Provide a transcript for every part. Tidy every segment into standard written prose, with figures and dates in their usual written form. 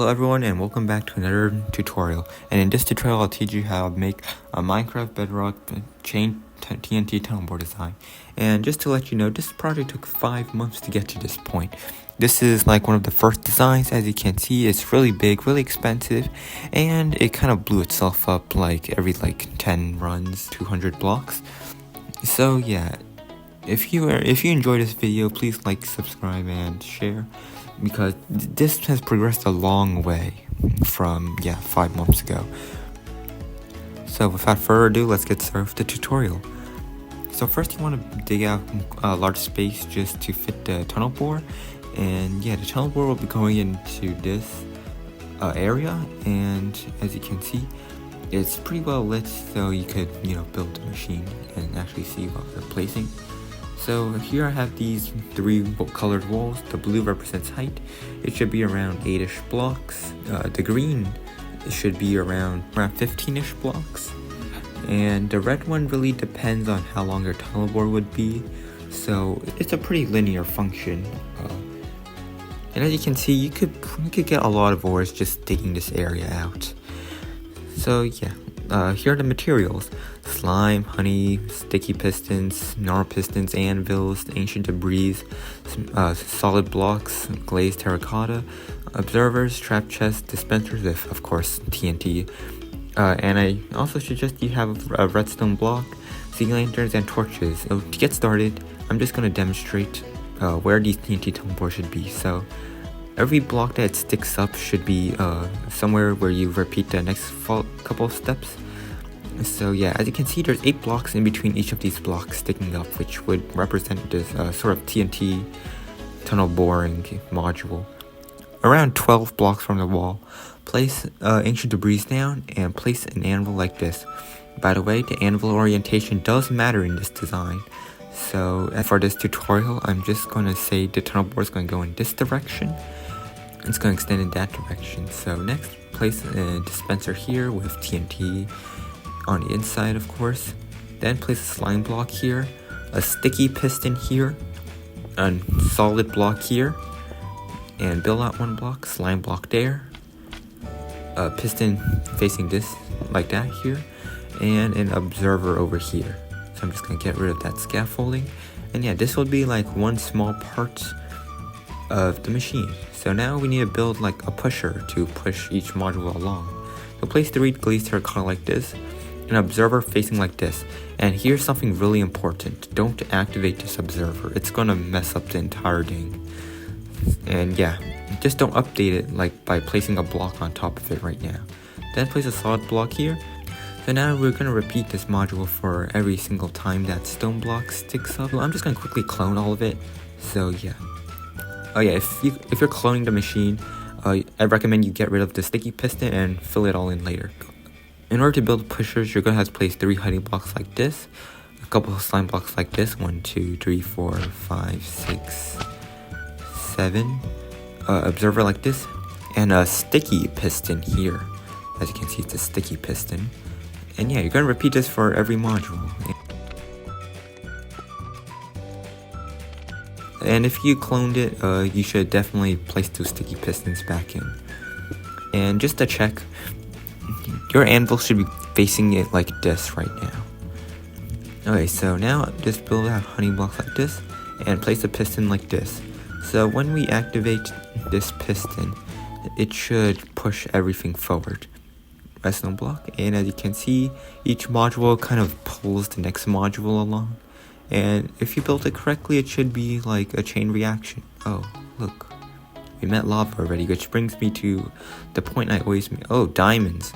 Hello everyone and welcome back to another tutorial, and in this tutorial I'll teach you how to make a Minecraft Bedrock chain TNT tunnel board design. And just to let you know, this project took 5 months to get to this point. This is like one of the first designs. As you can see, it's really big, really expensive, and it kind of blew itself up like every 10 runs, 200 blocks. So yeah, if you enjoyed this video, please like, subscribe, and share, because this has progressed a long way from 5 months ago. So without further ado, let's get started with the tutorial. So first you want to dig out a large space just to fit the tunnel bore, and the tunnel bore will be going into this area, and as you can see, it's pretty well lit, so you could build the machine and actually see what we're placing. So here I have these 3 colored walls. The blue represents height. It should be around 8-ish blocks. The green should be around 15-ish blocks. And the red one really depends on how long your tunnel board would be. So it's a pretty linear function. And as you can see, you could get a lot of ores just digging this area out. So here are the materials: slime, honey, sticky pistons, normal pistons, anvils, ancient debris, solid blocks, glazed terracotta, observers, trap chests, dispensers with, of course, TNT. And I also suggest you have a redstone block, sea lanterns, and torches. So to get started, I'm just going to demonstrate where these TNT tunnel boards should be. So every block that sticks up should be somewhere where you repeat the next couple of steps. So as you can see, there's 8 blocks in between each of these blocks sticking up, which would represent this sort of TNT tunnel boring module. Around 12 blocks from the wall, place ancient debris down and place an anvil like this. By the way, the anvil orientation does matter in this design. So for this tutorial, I'm just going to say the tunnel board is going to go in this direction. It's going to extend in that direction. So next, place a dispenser here with TNT on the inside, of course. Then place a slime block here, a sticky piston here, a solid block here, and build out 1 block, slime block there, a piston facing this like that here, and an observer over here. So I'm just going to get rid of that scaffolding, and this will be like one small part of the machine. So now we need to build like a pusher to push each module along. So place 3 glazed terracotta like this, an observer facing like this. And here's something really important: don't activate this observer. It's gonna mess up the entire thing. And just don't update it like by placing a block on top of it right now. Then place a solid block here. So now we're gonna repeat this module for every single time that stone block sticks up. So I'm just gonna quickly clone all of it. So if you're cloning the machine, I recommend you get rid of the sticky piston and fill it all in later. In order to build pushers, you're going to have to place 3 honey blocks like this, a couple of slime blocks like this, 1, 2, 3, 4, 5, 6, 7, observer like this, and a sticky piston here. As you can see, it's a sticky piston. And you're going to repeat this for every module. And if you cloned it, you should definitely place those sticky pistons back in. And just to check, your anvil should be facing it like this right now. Okay, so now just build out honey blocks like this and place a piston like this. So when we activate this piston, it should push everything forward. Redstone block, and as you can see, each module kind of pulls the next module along. And if you build it correctly, it should be like a chain reaction. Oh, look, we met lava already, which brings me to the point I always make. Oh, diamonds.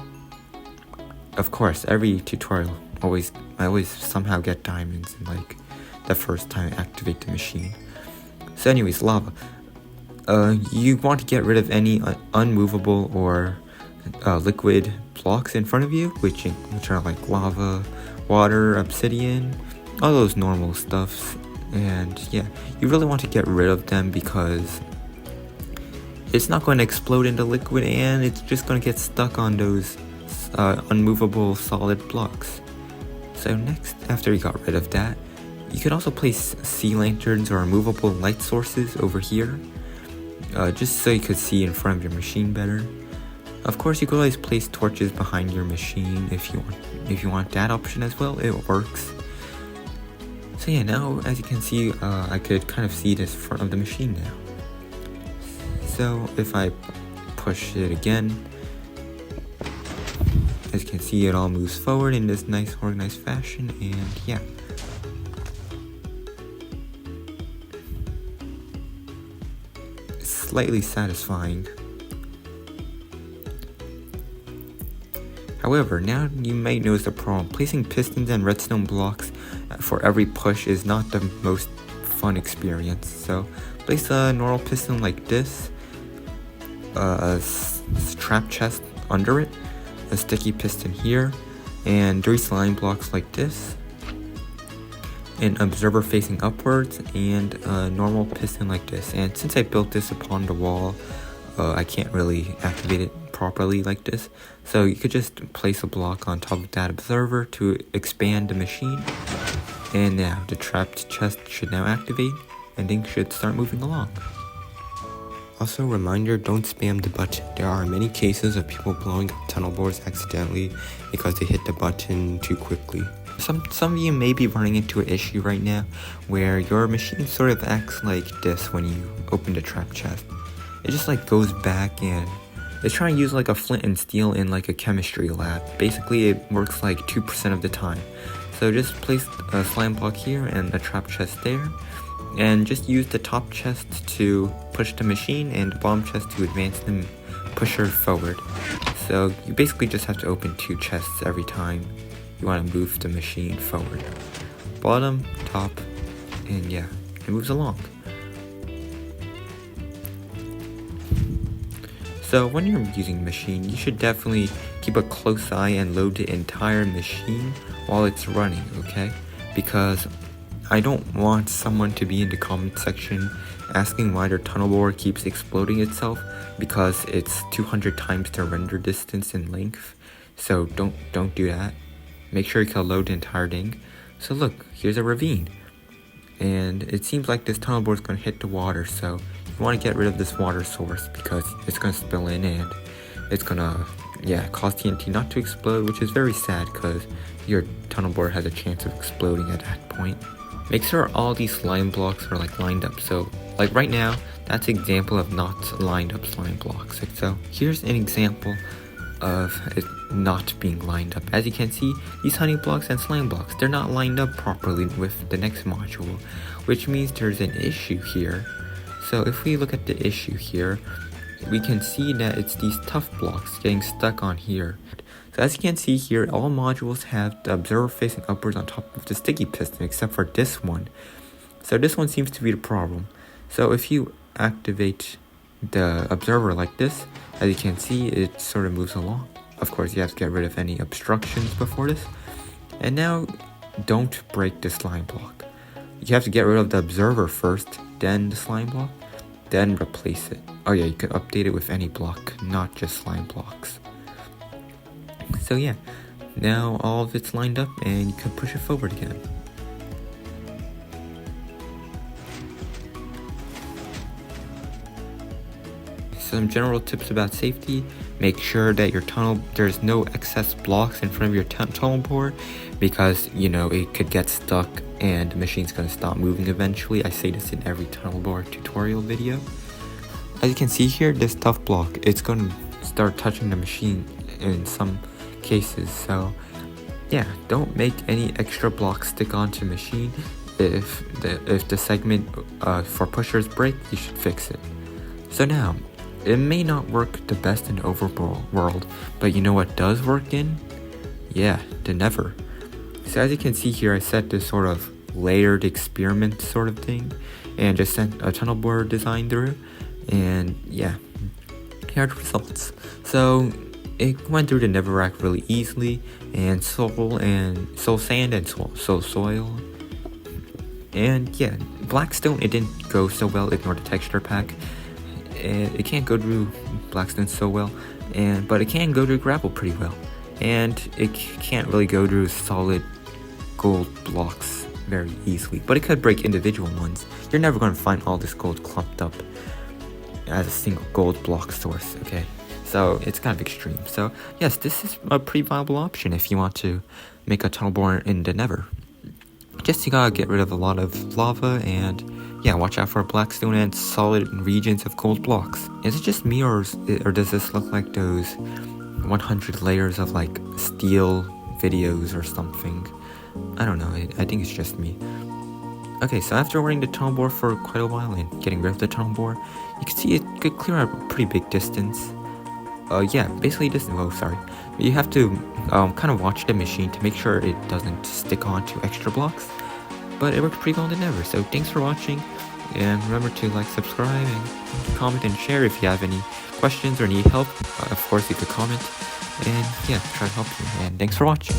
Of course, every tutorial, I always somehow get diamonds in like the first time I activate the machine. So anyways, lava. You want to get rid of any unmovable or liquid blocks in front of you, which are like lava, water, obsidian, all those normal stuffs. And you really want to get rid of them because it's not going to explode into liquid, and it's just going to get stuck on those unmovable solid blocks. So next, after you got rid of that, you could also place sea lanterns or movable light sources over here. just so you could see in front of your machine better. Of course, you could always place torches behind your machine if you want that option as well. It works. So yeah, now as you can see, I could kind of see this front of the machine now. So if I push it again, as you can see, it all moves forward in this nice organized fashion, and yeah. It's slightly satisfying. However, now you might notice a problem. Placing pistons and redstone blocks for every push is not the most fun experience. So place a normal piston like this, a trap chest under it, a sticky piston here, and 3 slime blocks like this, an observer facing upwards, and a normal piston like this. And since I built this upon the wall, I can't really activate it properly like this, so you could just place a block on top of that observer to expand the machine. And now the trapped chest should now activate and things should start moving along. Also, reminder, don't spam the button. There are many cases of people blowing up tunnel boards accidentally because they hit the button too quickly. Some of you may be running into an issue right now where your machine sort of acts like this when you open the trap chest. It just like goes back and it's trying to use like a flint and steel in like a chemistry lab. Basically, it works like 2% of the time. So just place a slime block here and a trap chest there, and just use the top chest to push the machine and the bottom chest to advance the pusher forward. So you basically just have to open 2 chests every time you want to move the machine forward. Bottom, top, and yeah, it moves along. So when you're using the machine, you should definitely keep a close eye and load the entire machine while it's running, okay? Because I don't want someone to be in the comment section asking why their tunnel board keeps exploding itself, because it's 200 times the render distance in length. So don't do that. Make sure you can load the entire thing. So look, here's a ravine. And it seems like this tunnel board is going to hit the water, so you want to get rid of this water source because it's going to spill in and it's going to, cause TNT not to explode, which is very sad because your tunnel board has a chance of exploding at that point. Make sure all these slime blocks are like lined up. So like right now, that's an example of not lined up slime blocks. So here's an example of it not being lined up. As you can see, these honey blocks and slime blocks, they're not lined up properly with the next module, which means there's an issue here. So if we look at the issue here, we can see that it's these tough blocks getting stuck on here. So as you can see here, all modules have the observer facing upwards on top of the sticky piston except for this one. So this one seems to be the problem. So if you activate the observer like this, as you can see, it sort of moves along. Of course, you have to get rid of any obstructions before this. And now, don't break the slime block. You have to get rid of the observer first, then the slime block, then replace it. Oh yeah, you can update it with any block, not just slime blocks. So yeah, now all of it's lined up and you can push it forward again. Some general tips about safety: make sure that your tunnel, there's no excess blocks in front of your tunnel board, because it could get stuck and the machine's going to stop moving eventually. I say this in every tunnel board tutorial video. As you can see here, this tough block, it's going to start touching the machine in some cases. So yeah, don't make any extra blocks stick onto the machine. If the segment for pushers break, you should fix it. So now, it may not work the best in Overworld, but you know what does work in? Yeah, the Nether. So as you can see here, I set this sort of layered experiment sort of thing and just sent a tunnel board design through, and yeah, here are the results. So it went through the Netherrack really easily, and soul sand and soul soil. And yeah, blackstone, it didn't go so well. Ignore the texture pack. It can't go through blackstone so well, but it can go through gravel pretty well, and it can't really go through solid gold blocks very easily, but it could break individual ones. You're never going to find all this gold clumped up. as a single gold block source, okay? So it's kind of extreme. So yes, this is a pretty viable option if you want to make a tunnel bore in the Nether. Just you gotta get rid of a lot of lava and yeah, watch out for blackstone and solid regions of gold blocks. Is it just me or does this look like those 100 layers of like steel videos or something? I don't know, I think it's just me. Okay, so after running the tunnel bore for quite a while and getting rid of the tunnel bore, you can see it could clear out a pretty big distance. Yeah, basically sorry. You have to kind of watch the machine to make sure it doesn't stick onto extra blocks. But it works pretty well in the Nether, so thanks for watching. And remember to like, subscribe, and comment and share if you have any questions or need help. Of course, you could comment. And yeah, try to help you. And thanks for watching.